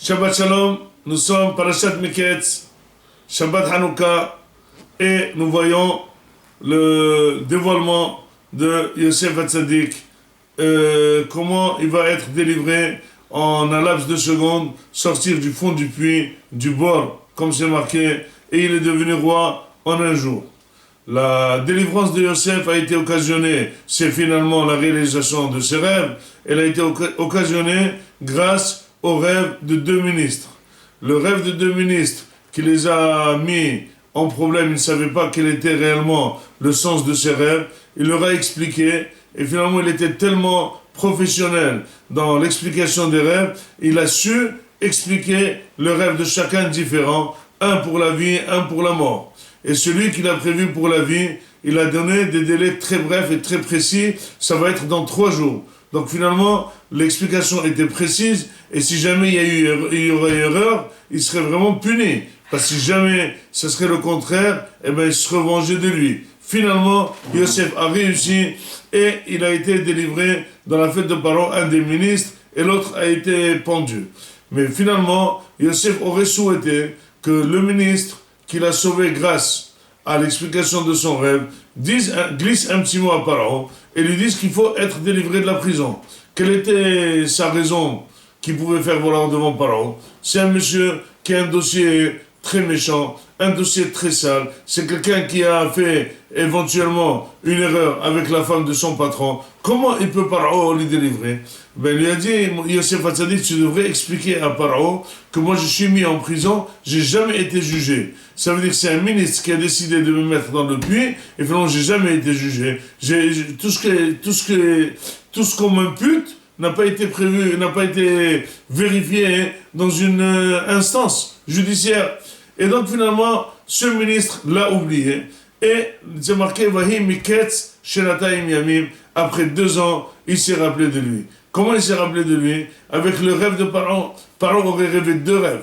Shabbat Shalom, nous sommes Parashat Miketz, Shabbat Hanouka, et nous voyons le dévoilement de Yosef Hatzadik, comment il va être délivré en un laps de secondes, sortir du fond du puits, du bord, comme c'est marqué, et il est devenu roi en un jour. La délivrance de Yosef a été occasionnée, c'est finalement la réalisation de ses rêves, elle a été occasionnée grâce au rêve de deux ministres. Le rêve de deux ministres qui les a mis en problème, ils ne savaient pas quel était réellement le sens de ces rêves, il leur a expliqué, et finalement il était tellement professionnel dans l'explication des rêves, il a su expliquer le rêve de chacun différent, un pour la vie, un pour la mort. Et celui qu'il a prévu pour la vie, il a donné des délais très brefs et très précis, ça va être dans 3 jours. Donc finalement, l'explication était précise, et si jamais il y aurait erreur, il serait vraiment puni. Parce que si jamais ce serait le contraire, eh ben, il serait vengé de lui. Finalement, Yosef a réussi, et il a été délivré dans la fête de Paro, un des ministres, et l'autre a été pendu. Mais finalement, Yosef aurait souhaité que le ministre qu'il a sauvé grâce à l'explication de son rêve glisse un petit mot à Paro et lui dise qu'il faut être délivré de la prison. Quelle était sa raison qu'il pouvait faire valoir devant Paro? C'est un monsieur qui a un dossier très méchant, un dossier très sale. C'est quelqu'un qui a fait éventuellement une erreur avec la femme de son patron. Comment il peut Paro lui délivrer? Ben, il lui a dit, Yosef Hatzadik, tu devrais expliquer à Paro que moi je suis mis en prison, j'ai jamais été jugé. Ça veut dire que c'est un ministre qui a décidé de me mettre dans le puits, et finalement j'ai jamais été jugé. Tout ce qu'on m'impute n'a pas été prévu, n'a pas été vérifié dans une instance judiciaire. Et donc finalement, ce ministre l'a oublié, et c'est marqué Vahi Miketz Shenatayim Yamim. Après 2 ans, il s'est rappelé de lui. Comment il s'est rappelé de lui? Avec le rêve de Paro. Paro aurait rêvé 2 rêves.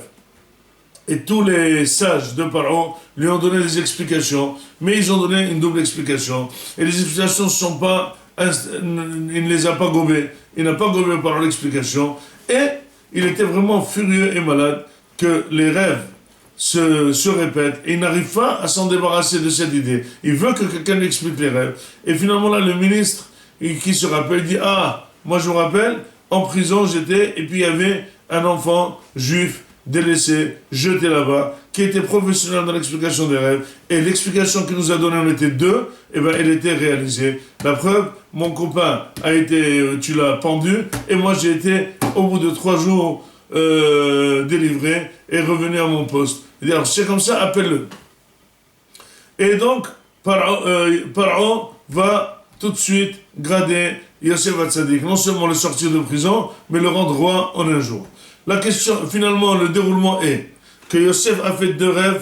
Et tous les sages de Paro lui ont donné des explications, mais ils ont donné une double explication. Et les explications ne sont pas, il ne les a pas gobées. Il n'a pas gobé par l'explication. Et il était vraiment furieux et malade que les rêves se répètent. Et il n'arrive pas à s'en débarrasser de cette idée. Il veut que quelqu'un lui explique les rêves. Et finalement là, le ministre qui se rappelle dit « Ah, moi je me rappelle, en prison j'étais, et puis il y avait un enfant juif délaissé, jeté là-bas, qui était professionnel dans l'explication des rêves, et l'explication qu'il nous a donnée, on était 2, et ben elle était réalisée. La preuve, mon copain a été, tu l'as pendu, et moi j'ai été, au bout de 3 jours, délivré, et revenu à mon poste. Alors c'est comme ça, appelle-le. Et donc, Paro va tout de suite grader Yosef Hatzadik, non seulement le sortir de prison, mais le rendre roi en un jour. La question, finalement, le déroulement est que Yosef a fait 2 rêves,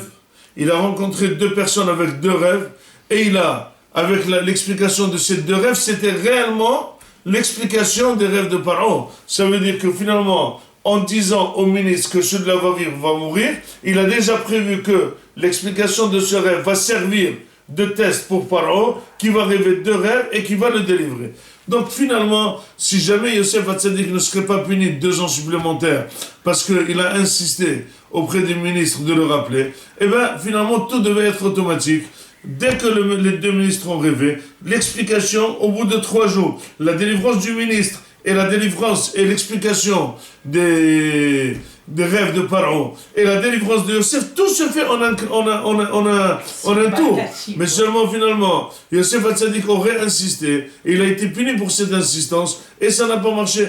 il a rencontré 2 personnes avec 2 rêves, et il a, avec l'explication de ces 2 rêves, c'était réellement l'explication des rêves de Paro. Ça veut dire que finalement, en disant au ministre que celui-là va mourir, il a déjà prévu que l'explication de ce rêve va servir de test pour Paro, qui va rêver 2 rêves et qui va le délivrer. Donc finalement, si jamais Yosef Hatzadik ne serait pas puni de 2 ans supplémentaires, parce qu'il a insisté auprès du ministre de le rappeler, eh bien finalement tout devait être automatique. Dès que les 2 ministres ont rêvé, l'explication au bout de 3 jours, la délivrance du ministre et la délivrance et l'explication des rêves de Paro et la délivrance de Yosef, tout se fait en un tour. Mais seulement finalement, Yosef Hatzadik aurait insisté, et il a été puni pour cette insistance, et ça n'a pas marché.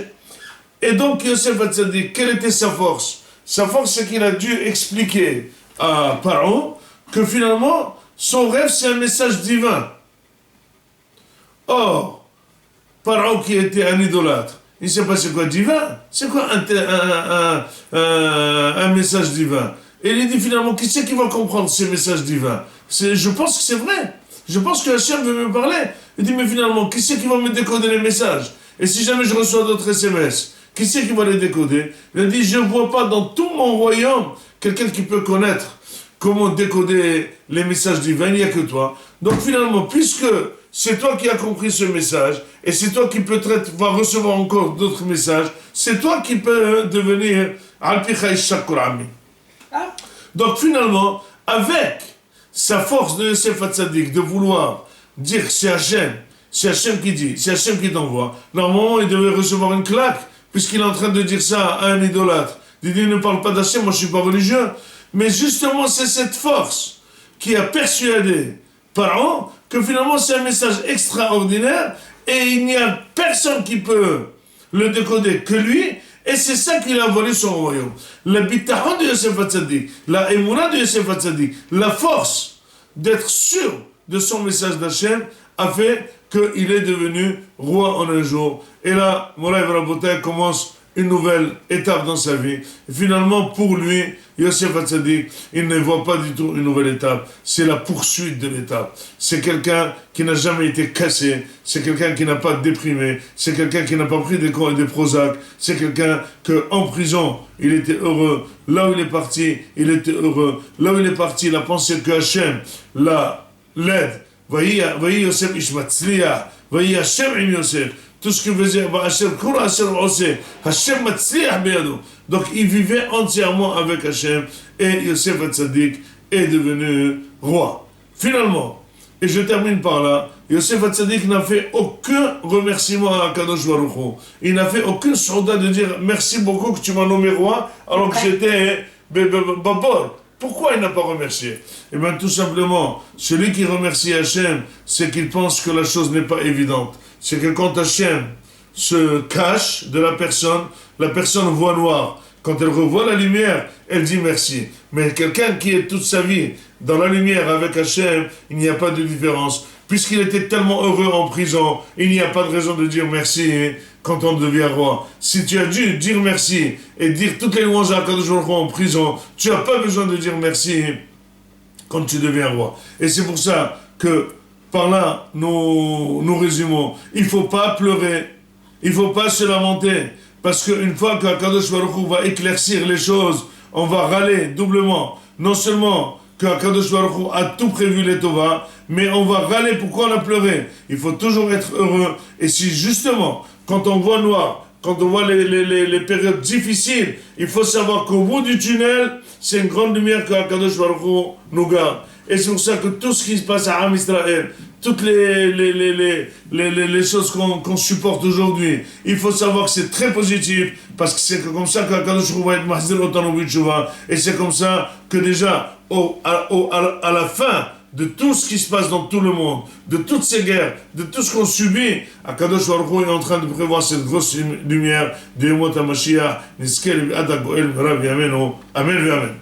Et donc Yosef Hatzadik, quelle était sa force? Sa force, c'est qu'il a dû expliquer à Paro que finalement, son rêve, c'est un message divin. Or, Paro qui était un idolâtre, il ne sait pas c'est quoi divin, c'est quoi un message divin. Et il dit finalement, qui c'est qui va comprendre ces messages divins? Je pense que c'est vrai. Je pense que Hachem veut me parler. Il dit, mais finalement, qui c'est qui va me décoder les messages? Et si jamais je reçois d'autres SMS, qui c'est qui va les décoder? Il a dit, je ne vois pas dans tout mon royaume quelqu'un qui peut connaître comment décoder les messages divins, il n'y a que toi. Donc finalement, puisque c'est toi qui as compris ce message, et c'est toi qui peut-être va recevoir encore d'autres messages, c'est toi qui peux devenir Donc finalement, avec sa force de Yosef Hatzadik de vouloir dire que c'est Hachem qui dit, c'est Hachem qui t'envoie, normalement il devait recevoir une claque, puisqu'il est en train de dire ça à un idolâtre. Il dit, ne parle pas d'Hachem, moi je ne suis pas religieux. Mais justement, c'est cette force qui a persuadé Pharaon que finalement c'est un message extraordinaire et il n'y a personne qui peut le décoder que lui, et c'est ça qui a volé son royaume. Le bitachon de Yosef Hatzadik, la émouna de Yosef Hatzadik, la force d'être sûr de son message d'Hachem a fait qu'il est devenu roi en un jour. Et là, Moray Rabotai commence une nouvelle étape dans sa vie. Et finalement, pour lui, Yosef Hatzadik, il ne voit pas du tout une nouvelle étape. C'est la poursuite de l'étape. C'est quelqu'un qui n'a jamais été cassé. C'est quelqu'un qui n'a pas déprimé. C'est quelqu'un qui n'a pas pris des Prozac. C'est quelqu'un que en prison, il était heureux. Là où il est parti, il était heureux. Là où il est parti, il a pensé que Hachem l'aide. Voyez Yosef Ishmatzliah. Voyez Hachem im Yosef. Tout ce que faisait Hachem Matzliah beyado. Donc il vivait entièrement avec Hachem et Yosef Hatzadik est devenu roi. Finalement, et je termine par là, Yosef Hatzadik n'a fait aucun remerciement à Kadosh Baruch Hu. Il n'a fait aucune soldat de dire merci beaucoup que tu m'as nommé roi alors que j'étais babor. Pourquoi il n'a pas remercié? Eh bien tout simplement, celui qui remercie Hachem, c'est qu'il pense que la chose n'est pas évidente. C'est que quand Hachem se cache de la personne voit noir. Quand elle revoit la lumière, elle dit merci. Mais quelqu'un qui est toute sa vie dans la lumière avec Hachem, il n'y a pas de différence. Puisqu'il était tellement heureux en prison, il n'y a pas de raison de dire merci quand on devient roi. Si tu as dû dire merci et dire toutes les louanges à Kadosh Baruch Hu en prison, tu n'as pas besoin de dire merci quand tu deviens roi. Et c'est pour ça que par là, nous résumons. Il ne faut pas pleurer. Il ne faut pas se lamenter. Parce qu'une fois qu'Akadosh Baruch Hu va éclaircir les choses, on va râler doublement. Non seulement qu'Akadosh Baruch Hu a tout prévu les Tova, mais on va râler pourquoi on a pleuré. Il faut toujours être heureux. Et si justement, quand on voit noir, quand on voit les périodes difficiles, il faut savoir qu'au bout du tunnel, c'est une grande lumière qu'Akadosh Baruch Hu nous garde. Et c'est pour ça que tout ce qui se passe à Am Israël, toutes les choses qu'on supporte aujourd'hui, il faut savoir que c'est très positif, parce que c'est comme ça qu'Akadosh Baruch Hu va être mahzir otanu b'tshuva, et c'est comme ça que déjà, à la fin de tout ce qui se passe dans tout le monde, de toutes ces guerres, de tout ce qu'on subit, Akadosh Baruch Hu est en train de prévoir cette grosse lumière de Yemot HaMashiach, Nizke L'Bi'at HaGoel Merav Yameinu, Amen ve Amen.